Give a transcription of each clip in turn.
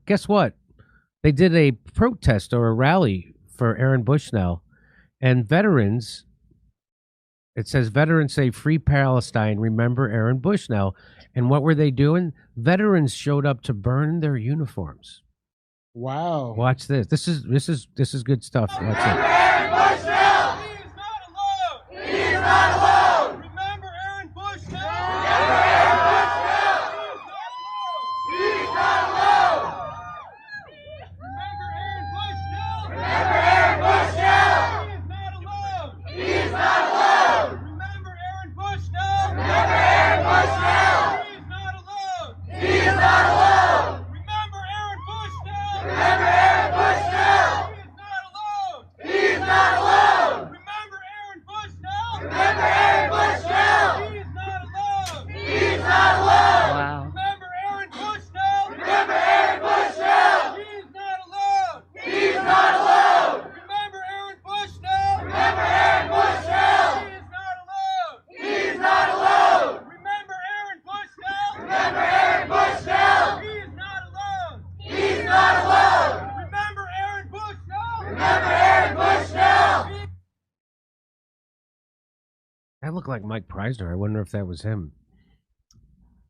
Guess what? They did a protest or a rally for Aaron Bushnell, and veterans. It says veterans say free Palestine. Remember Aaron Bushnell. And what were they doing? Veterans showed up to burn their uniforms. Wow. Watch this. This is good stuff. Watch it. Aaron Bushnell! He is not alone! He is not alone! Remember Aaron Bushnell! Remember Aaron Bushnell! He is not alone! Remember Aaron Bushnell! Remember Aaron Bushnell! He is not alone! Remember Aaron Bushnell! Remember Aaron Bushnell! He is not alone! He is not alone! Remember Aaron Bushnell! Remember Aaron Bushnell! He is not alone! Remember Aaron Bushnell! Remember Aaron Bushnell! He is not alone! He is not alone! Wow. Remember Aaron Bushnell! Remember Aaron Bushnell! He is not alone! He is not alone! Remember Aaron Bushnell! Remember Aaron Bushnell! He is not alone! Remember Aaron Bushnell! Remember Aaron Bushnell! He is not alone! He is not alone! Remember Aaron Bushnell! Remember Aaron Bushnell! That looked like Mike Preisner. I wonder if that was him.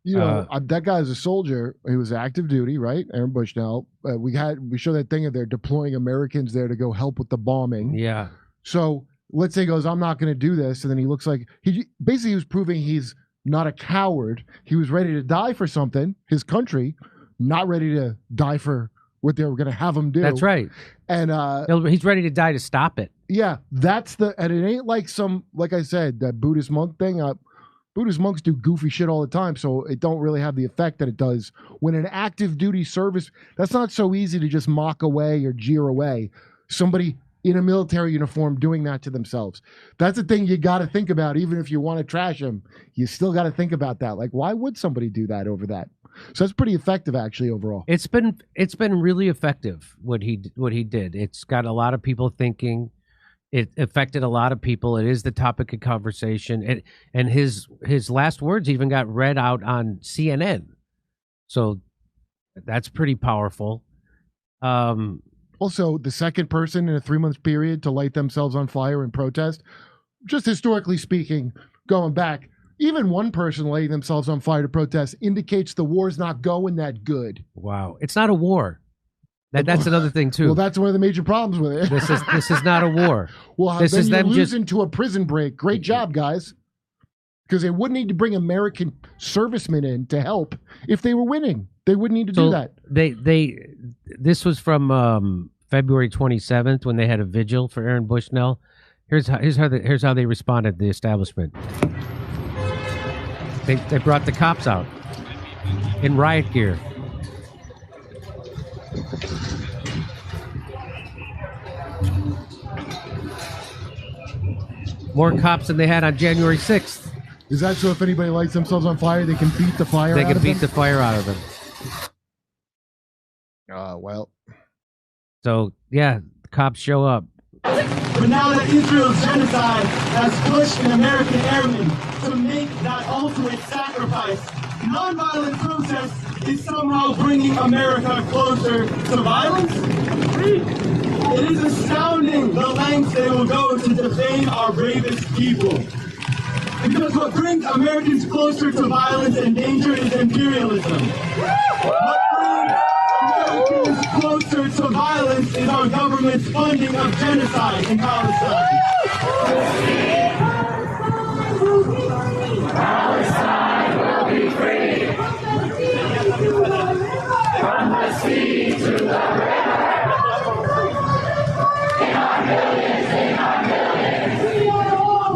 You know, that guy's a soldier. He was active duty, right? Aaron Bushnell. We showed that thing of they're deploying Americans there to go help with the bombing. Yeah. So let's say he goes, I'm not going to do this. And then he looks like he was proving he's not a coward. He was ready to die for something, his country, not ready to die for what they were going to have him do. That's right. And He's ready to die to stop it. yeah, and it ain't like like I said, that Buddhist monk thing. Buddhist monks do goofy shit all the time, so it don't really have the effect that it does when an active duty service. That's not so easy to just mock away or jeer away. Somebody in a military uniform doing that to themselves. That's the thing you got to think about. Even if you want to trash them, you still got to think about that. Like, why would somebody do that over that? So that's pretty effective, actually, overall. It's been really effective what he did. It's got a lot of people thinking. It affected a lot of people. It is the topic of conversation. And his last words even got read out on CNN. So that's pretty powerful. Also, the second person in a 3-month period to light themselves on fire in protest, just historically speaking, going back, even one person lighting themselves on fire to protest indicates the war's not going that good. Wow. It's not a war. That's another thing too. Well, that's one of the major problems with it. This is not a war. Well, this then is you them lose just into a prison break. Great job, guys. Because they wouldn't need to bring American servicemen in to help if they were winning. They wouldn't need to do that. This was from February 27th when they had a vigil for Aaron Bushnell. Here's how they responded. The establishment. They brought the cops out in riot gear. More cops than they had on January 6th. Is that so if anybody lights themselves on fire, they can beat the fire They out can of beat them? the fire out of them. Well. So, yeah, the cops show up. But now that Israel's genocide has pushed an American airman to make that ultimate sacrifice, nonviolent protest is somehow bringing America closer to violence? It is astounding the lengths they will go to defame our bravest people. Because what brings Americans closer to violence and danger is imperialism. What brings Americans closer to violence is our government's funding of genocide and Palestine. Palestine will be free. From the sea to the river. In our millions, we are all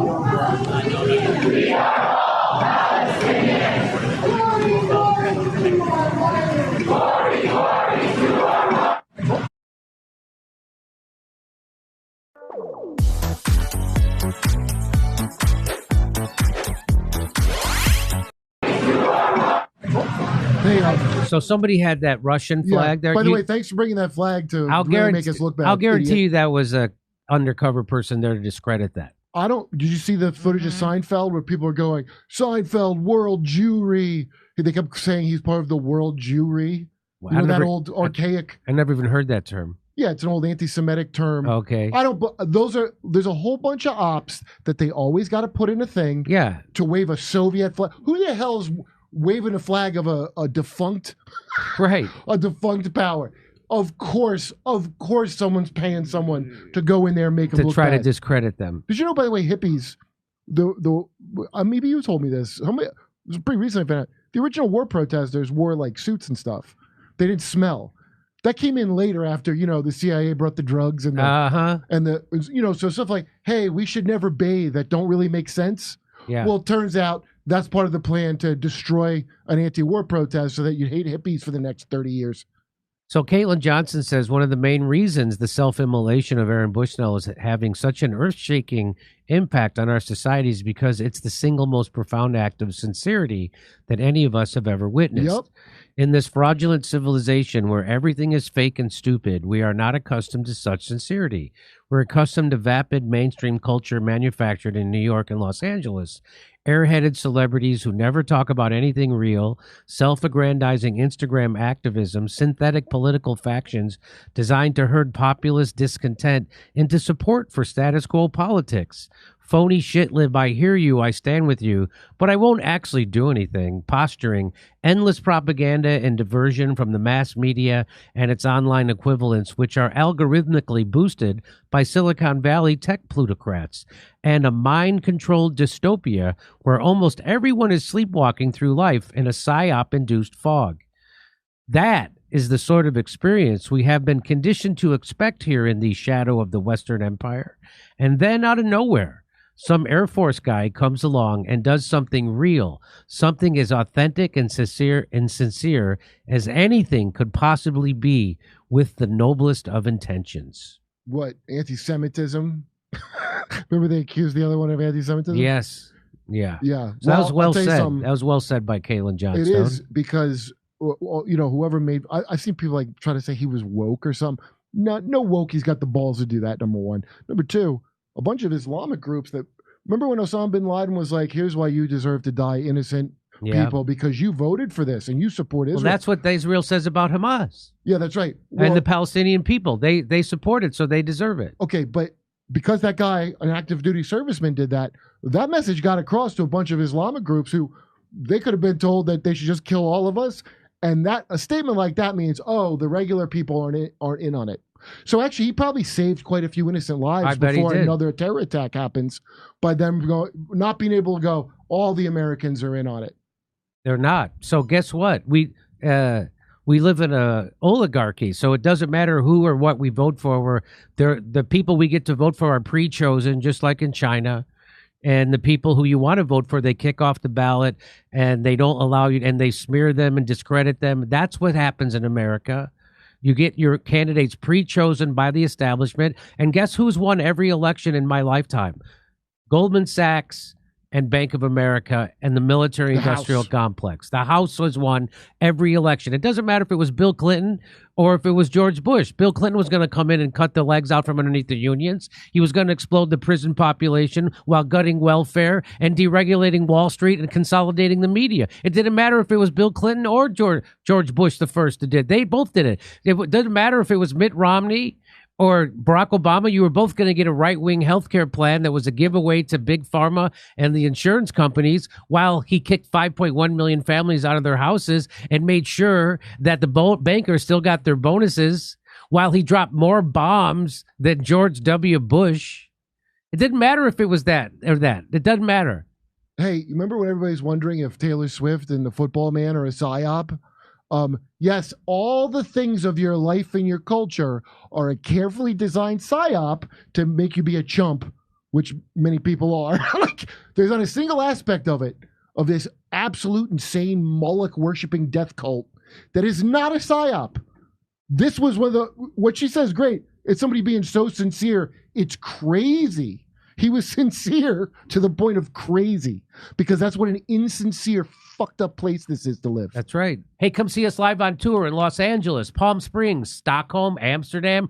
Palestinians. Glory, glory to our So somebody had that Russian flag there. By the way, thanks for bringing that flag to really make us look bad. I'll guarantee idiot. you that was a undercover person there to discredit that. Did you see the footage of Seinfeld where people are going, Seinfeld, world Jewry? They kept saying he's part of the world Jewry. Well, You know I that never, old archaic. I never even heard that term. Yeah, it's an old anti-Semitic term. Okay. I don't. There's a whole bunch of ops that they always got to put in a thing Yeah. to wave a Soviet flag. Who the hell's waving a flag of a defunct Right. power? Of course, someone's paying someone to go in there and make them To look try to bad. discredit them. Did you know, by the way, hippies? Maybe you told me this. It was pretty recent. I found out the original war protesters wore like suits and stuff. They didn't smell. That came in later after the CIA brought the drugs and so stuff like, hey, we should never bathe. That don't really make sense. Yeah. Well, it turns out that's part of the plan to destroy an anti-war protest so that you hate hippies for the next 30 years. So Caitlin Johnson says one of the main reasons the self-immolation of Aaron Bushnell is having such an earth-shaking impact on our society is because it's the single most profound act of sincerity that any of us have ever witnessed. Yep. In this fraudulent civilization where everything is fake and stupid, we are not accustomed to such sincerity. We're accustomed to vapid mainstream culture manufactured in New York and Los Angeles. Airheaded celebrities who never talk about anything real, self-aggrandizing Instagram activism, synthetic political factions designed to herd populist discontent into support for status quo politics. Phony shit lib, I hear you, I stand with you, but I won't actually do anything. Posturing, endless propaganda and diversion from the mass media and its online equivalents, which are algorithmically boosted by Silicon Valley tech plutocrats, and a mind-controlled dystopia where almost everyone is sleepwalking through life in a psyop-induced fog. That is the sort of experience we have been conditioned to expect here in the shadow of the Western Empire. And then out of nowhere, some Air Force guy comes along and does something real, something as authentic and sincere as anything could possibly be, with the noblest of intentions. What, anti-Semitism? Remember they accused the other one of anti-Semitism? Yes. Yeah. Yeah. So that was well I'll tell you said. something. That was well said by Caitlin Johnstone. It is because whoever made. I've seen people like try to say he was woke or something. No woke. He's got the balls to do that. Number one. Number two. A bunch of Islamic groups that remember when Osama bin Laden was like, "Here's why you deserve to die, innocent people, because you voted for this and you support Israel." Well, that's what Israel says about Hamas. Yeah, that's right. And the Palestinian people, they support it, so they deserve it. Okay, but because that guy, an active duty serviceman, did that, that message got across to a bunch of Islamic groups who they could have been told that they should just kill all of us. And that a statement like that means, oh, the regular people aren't in on it. So actually, he probably saved quite a few innocent lives before another terror attack happens by them not being able to go, all the Americans are in on it. They're not. So guess what? We live in a oligarchy, so it doesn't matter who or what we vote for. The people we get to vote for are pre-chosen, just like in China. And the people who you want to vote for, they kick off the ballot and they don't allow you, and they smear them and discredit them. That's what happens in America. You get your candidates pre-chosen by the establishment. And guess who's won every election in my lifetime? Goldman Sachs and Bank of America and the military-industrial complex. The House has won every election. It doesn't matter if it was Bill Clinton or if it was George Bush. Bill Clinton was going to come in and cut the legs out from underneath the unions. He was going to explode the prison population while gutting welfare and deregulating Wall Street and consolidating the media. It didn't matter if it was Bill Clinton or George Bush the first that did. They both did it. It doesn't matter if it was Mitt Romney or Barack Obama. You were both going to get a right-wing healthcare plan that was a giveaway to Big Pharma and the insurance companies, while he kicked 5.1 million families out of their houses and made sure that the bankers still got their bonuses, while he dropped more bombs than George W. Bush. It didn't matter if it was that or that. It doesn't matter. Hey, you remember when everybody's wondering if Taylor Swift and the Football Man are a psyop? Yes, all the things of your life and your culture are a carefully designed psyop to make you be a chump, which many people are. Like, there's not a single aspect of it, of this absolute insane Moloch worshipping death cult, that is not a psyop. This was what she says, great. It's somebody being so sincere. It's crazy. He was sincere to the point of crazy, because that's what an insincere, fucked up place this is to live. That's right. Hey, come see us live on tour in Los Angeles, Palm Springs, Stockholm, Amsterdam,